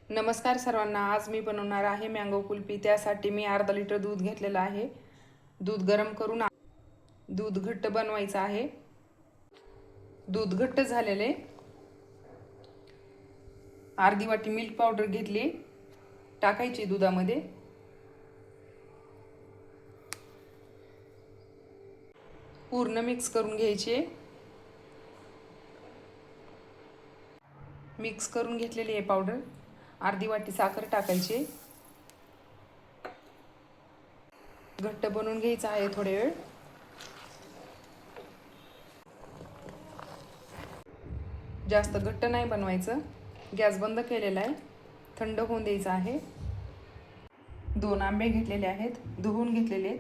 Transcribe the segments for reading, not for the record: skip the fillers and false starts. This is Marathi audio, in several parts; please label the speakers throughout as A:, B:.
A: नमस्कार सर्वांना. आज मी बनवणार आहे मँगो कुल्फी. त्यासाठी मी अर्धा लिटर दूध घेतलेलं आहे. दूध गरम करून दूध घट्ट बनवायचं आहे. दूध घट्ट झालेले अर्धी वाटी मिल्क पावडर घेतली, टाकायची दुधामध्ये. पूर्ण मिक्स करून घ्यायचे. मिक्स करून घेतलेली आहे पावडर. अर्धी वाटी साखर टाकायची. घट्ट बनवून घ्यायचं आहे थोडे वेळ. जास्त घट्ट नाही बनवायचं. गॅस बंद केलेला आहे. थंड होऊन द्यायचं आहे. 2 आंबे घेतलेले आहेत, धुवून घेतलेले आहेत.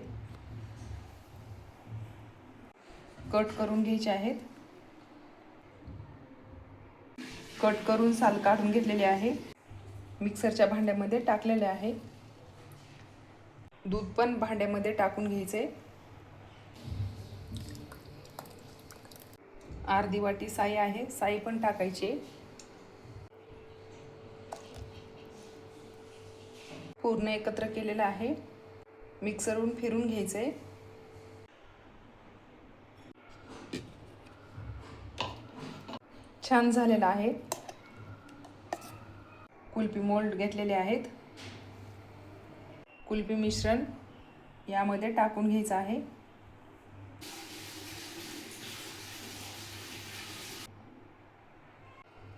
A: कट करून घ्यायचे आहेत. कट करून साल काढून घेतलेले आहे. मिक्सरच्या भांड्यामध्ये टाकलेले आहे. दूध पण भांड्यामध्ये टाकून घ्यायचे. अर्धी वाटी साई आहे, साई पण टाकायची. पूर्ण एकत्र केलेलं आहे. मिक्सरवरून फिरून घ्यायचे. छान झालेलं आहे. कुल्फी मोल्ड घेतलेले आहेत. कुल्फी मिश्रण यामध्ये टाकून घ्यायचं आहे.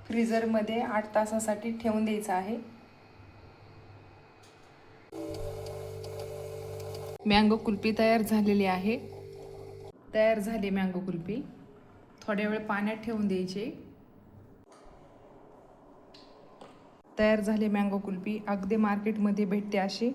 A: फ्रीजरमध्ये 8 तासासाठी ठेवून द्यायचं आहे. मँगो कुल्फी तयार झालेली आहे. तयार झाली मँगो कुल्फी. थोड्या वेळ पाण्यात ठेवून द्यायचे. तयार झाले मँगो कुल्फी. अगदी मार्केटमध्ये भेटते अशी.